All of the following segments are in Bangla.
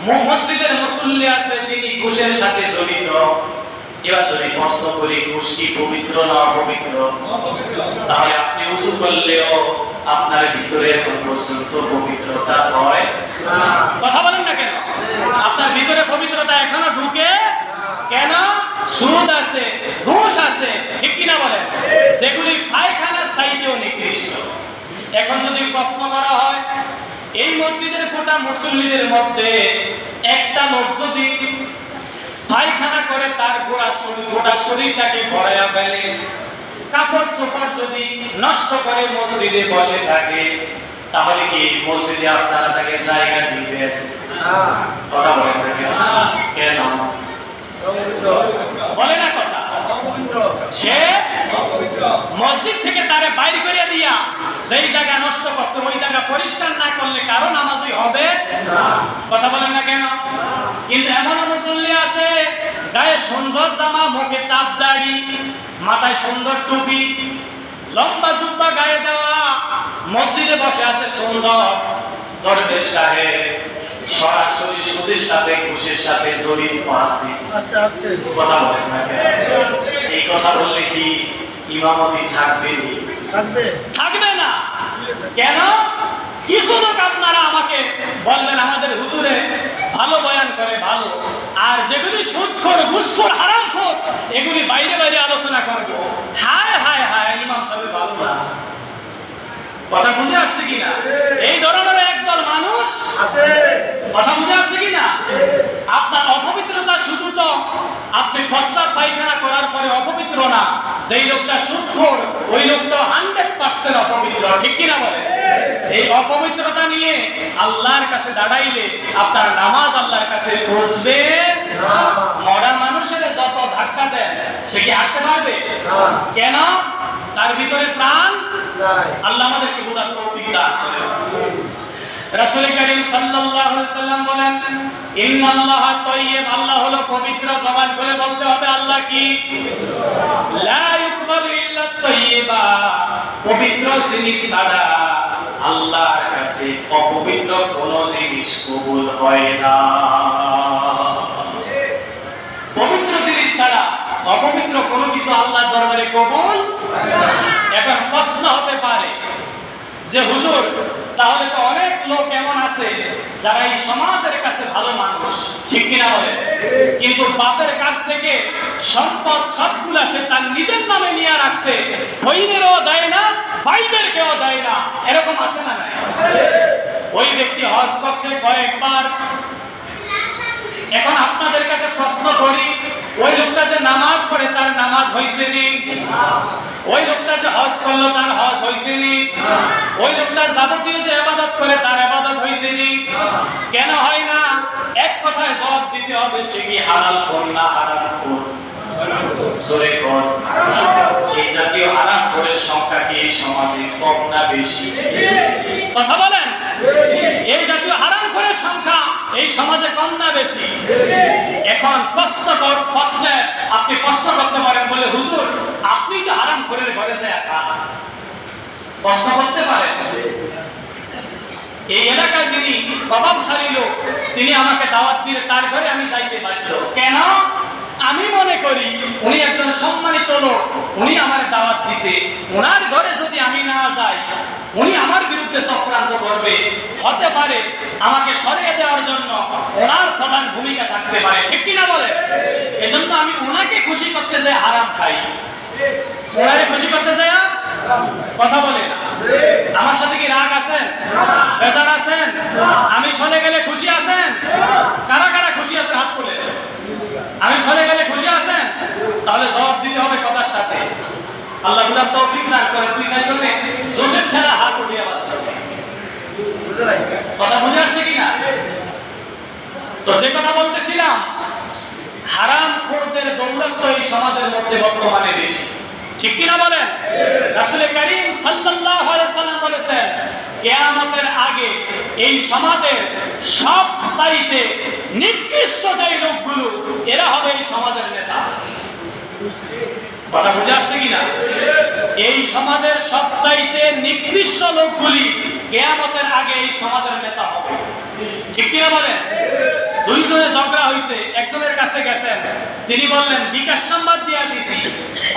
মসজিদের মুসল্লি আছে যিনি ঘুষের সাথে জড়িত। এবার যদি প্রশ্ন করি ঘুষ কি পবিত্র না অপবিত্র, তাহলে আপনি উযু করলেও আপনার ভিতরে এখন পর্যন্ত পবিত্রতা হয় না। কথা বলেন না কেন? আপনার ভিতরে পবিত্রতা এখনো ঢুকে কেন? সুদ আছে, ঘুষ আছে, ঠিক কিনা বলেন? সেগুলি পায়খানার চাইতেও নিকৃষ্ট। এখন যদি প্রশ্ন করা হয় এই মসজিদের গোটা মুসল্লিদের মধ্যে একটা লোক যদি পায়খানা করে তার গোটা শরীরটাকে ভরায়া ফেলে, কাপড় চোপড় যদি নষ্ট করে মসজিদে বসে থাকে, তাহলে কি মসজিদে আপনারা তাকে জায়গা দিবেন? কথা বলেন না কেন? বলে না কথা। সে মসজিদ থেকে তারে বাইর করে দিয়া সেই জায়গা নষ্ট করছে, ওই জায়গা পরিষ্কার না করলে কারো নামাজই হবে না। কথা বলেন না কেন? কিন্তু এমন মুসল্লি আছে গায়ে সুন্দর জামা, মুখে চাপ দাড়ি, মাথায় সুন্দর টুপি, লম্বা জুব্বা গায়ে দেওয়া, মসজিদে বসে আছে সুন্দর দরবেশ সাহেব, সরাসরি সুদের সাথে ঘুষের সাথে জড়িত আছে। কথা বলেন না কেন? এই কথা বললে কি ইমামতি থাকবে? থাকবে না। কেন? কিছু লোক আপনারা আমাকে বলবেন আমাদের হুজুরে ভালো বয়ান করে, ভালো, আর যেগুলি সুদখোর, ঘুষখোর, হারামখোর এগুলি বাইরে বাইরে আলোচনা করব। হায় হায় হায়, ইমাম সাহেব ভালো না। কথা বুঝে আসছে কিনা? এই ধরনের একদল মানুষ আছে। কথা বুঝে আসছে কিনা? আপনার অপবিত্রতা শুধু তো আপনি প্রস্রাব পায়খানা করার পরে অপবিত্র না, যেই লোকটা সুদখোর ওই লোকটা 100% অপবিত্র, ঠিক কিনা বলে? এই অপবিত্রতা নিয়ে আল্লাহর কাছে দাঁড়াইলে আপনার নামাজ আল্লাহর কাছে পৌঁছবে না। মরা মানুষের যত ধাক্কা দেন সে কি হাঁটতে পারবে? কেন? তার ভিতরে প্রাণ নাই। আল্লাহ আমাদেরকে বোঝার তৌফিক দান করেন। রাসূল করিম সাল্লাল্লাহু আলাইহি সাল্লাম বলেন, ইন্নাল্লাহা তাইয়্যিব, আল্লাহ হলো পবিত্র। জবান খুলে বলতে হবে আল্লাহ কি? লা ইকবালু ইল্লা তাইয়্যিবা, পবিত্র জিনিস ছাড়া আল্লাহর কাছে অপবিত্র কোনো জিনিস কবুল হয় না। পবিত্র জিনিস ছাড়া অপবিত্র কোনো কিছু আল্লাহর দরবারে কবুল হয় না। এখন প্রশ্ন হতে পারে যে হুজুর, তাহলে তো অনেক লোক এমন আছে যারা এই সমাজের কাছে ভালো মানুষ, ঠিক কিনা বলে, কিন্তু বাপের কাছ থেকে সম্পদ সবগুলা সে তার নিজের নামে নিয়ে রাখছে, বইনেরও দেয় না, ভাইদেরকেও দেয় না, এরকম আছে না নাই? ওই ব্যক্তি হজ করছে কয়েকবার। এখন আপনাদের কাছে প্রশ্ন করি, ওই লোকটা যে নামাজ পড়ে তার নামাজ হয়েছে নি? ওই লোকটা যে হজ করলো তার হজ হয়েছে নি? ওই লোকটা যাবতীয় যে ইবাদত করে তার ইবাদত হয়েছে নি? কেন হয় না? এক কথায় জবাব দিতে হবে, সে কি হালাল কর না হারাম কর? জোরে কর। এই জাতীয় হারাম করের সংখ্যা কি এই সমাজে কম না বেশি? কথা বলেন। এই জাতীয় হারাম করের সংখ্যা এই সমাজে কম না বেশি? এখন প্রশ্নে আপনি প্রশ্ন করতে পারেন বলে, হুজুর আপনি তো হারাম করের ঘরে যায় প্রশ্ন করতে পারেন। এই এলাকায় যিনি প্রভাবশালী লোক, তিনি আমাকে দাওয়াত দিলে তার ঘরে আমি যাইতে বাধ্য। কেন? আমি মনে করি উনি একজন সম্মানিত লোক, উনি আমার দাওয়াত দিছে, ওনার ঘরে যদি আমি না যাই উনি আমার বিরুদ্ধে চক্রান্ত করবে, হতে পারে আমাকে সরিয়ে দেওয়ার জন্য ওনার প্রধান ভূমিকা থাকতে পারে, ঠিক কিনা বলে? এজন্য আমি ওনাকে খুশি করতে যাই হারাম খাই। ওনাকে খুশি করতে যাই কথা বলে না। আমার সাথে কি রাগ আছেন? বেজার আছেন? আমি চলে গেলে খুশি আছেন? কারা কারা খুশি আছেন হাত তুলে? আমি চলে গেলে খুশি আছেন? তাহলে জবাব দিতে হবে কথার সাথে। আল্লাহ বুঝার তৌফিক দান করে। তুই সাইজনে জোসেফ খেলা হাত উঠিয়ে কথা বুঝে আসছে কিনা? তো যে কথা বলতেছিলাম, হারাম খোরদের দৌরাত্ম এই সমাজের মধ্যে বর্তমানে বেশি, ঠিক কিনা বলেন? রাসূল করিম সাল্লাল্লাহু আলাইহি সাল্লাম বলেছেন, কিয়ামতের আগে এই সমাজের সবচাইতে নিকৃষ্ট যে লোকগুলো, এরা হবে এই সমাজের নেতা। কথা বুঝে আসছে কিনা? এই সমাজের সবচাইতে নিকৃষ্ট লোকগুলি কিয়ামতের আগে এই সমাজের নেতা হবে, ঠিক কিনা বলেন? দুইজনে ঝগড়া হয়েছে, একজনের কাছে গেছেন, তিনি বললেন বিকাশ নাম্বার দিয়ে দিয়েছি,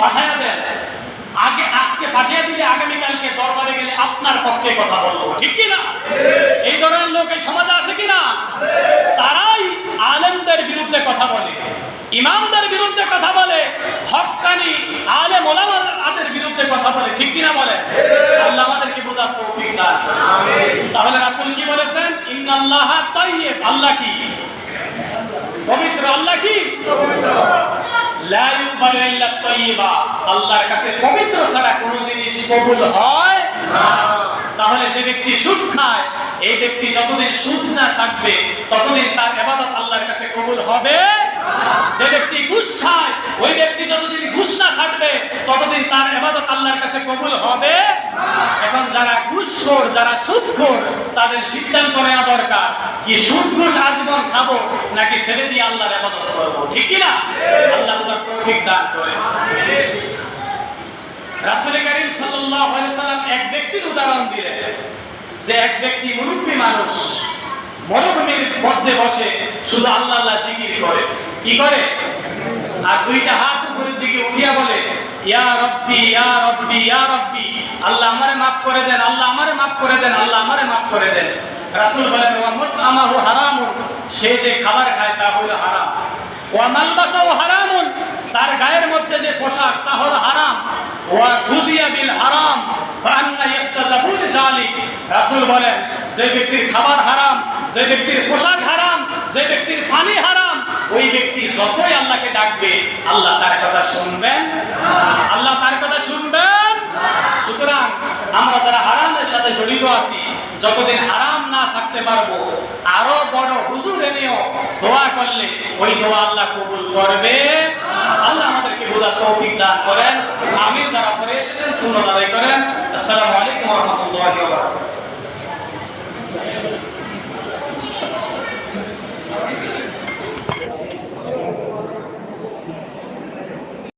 পাঠাইয়া দেন, আজকে পাঠিয়ে দিলে আগামীকালকে দরবারে গেলে আপনার পক্ষে কথা বলবো, ঠিক কিনা? এই ধরনের লোক এই সমাজে আছে কিনা? তারাই আলেমদের বিরুদ্ধে কথা বলে, ইমামদের বিরুদ্ধে কথা বলে, হক্কানি আলেম ওলামাদের বিরুদ্ধে কথা বলে, ঠিক কিনা বলে? আল্লাহ আমাদেরকে বোঝার তৌফিক দান করুন। তাহলে রাসূল কি বলেছেন? ইন্নাল্লাহা তাইয়্যিব, আল্লাহ কি পবিত্র, আল্লাহ কি পবিত্র, লা ইউকবালু ইল্লা তাইয়্যিবা, আল্লাহর কাছে পবিত্র ছাড়া কোনো জিনিস কবুল হয় না। তাহলে যে ব্যক্তি সুদ খায়, এই ব্যক্তি যতদিন সুদ না ছাড়বে ততদিন তার ইবাদত আল্লাহর কাছে কবুল হবে না। যে ব্যক্তি ঘুষ খায়, ওই ব্যক্তি যতদিন ঘুষ না ছাড়বে ততদিন তার ইবাদত আল্লাহর কাছে কবুল হবে না। এখন যারা ঘুষখোর, যারা সুদখোর, তাদের সিদ্ধান্ত নেওয়া দরকার, কি সুদ ঘুষ আজীবন খাবো নাকি ছেড়ে দিয়ে আল্লাহর ইবাদত করব, ঠিক কি না? আল্লাহ বুঝার তৌফিক দান করে। রাসূল কারীম সাল্লাল্লাহু আলাইহি ওয়াসাল্লাম এক ব্যক্তির উদাহরণ দিলেন, যে এক ব্যক্তি মুরব্বী মানুষ মরুভূমির মধ্যে বসে শুধু আল্লাহ আল্লাহ জিকির করে, কি করে? আর দুইটা হাত উপরের দিকে উঠিয়া বলে ইয়া রব্বি ইয়া রব্বি ইয়া রব্বি, আল্লাহ আমারে মাফ করে দেন, আল্লাহ আমারে মাফ করে দেন, আল্লাহ আমারে মাফ করে দেন। রাসূল বলেন ওয়া মুতআমাহু হারামুন, সে যে খাবার খায় তা হলো হারাম। ওয়া মালবাসাহু হারামুন, তার গায়ের মধ্যে যে পোশাক তা হলো হারাম। ওয়া গুজিয়া বিল হারাম ফাআন্না ইস্তাজাবু লিযালিক, রাসূল বলেন যে ব্যক্তির খাবার হারাম, যে ব্যক্তির পোশাক হারাম, যে ব্যক্তির পানি হারাম, ওই ব্যক্তি যতই আল্লাহকে ডাকবে আল্লাহ তার কথা শুনবেন না, আল্লাহ তার কথা শুনবেন না। সুতরাং আমরা যারা হারামের সাথে জড়িত আছি, যতদিন হারাম না থাকতে পারবো, আরো বড় হুজুর এনেও দোয়া করলে ওই দোয়া আল্লাহ কবুল করবে। আল্লাহ আমাদেরকে বোঝার তৌফিক দান করেন। আমিন। যারা পরে এসেছেন সুন্নাত আদায় করেন। আসসালামু আলাইকুম ওয়া রাহমাতুল্লাহি ওয়া বারাকাতুহু।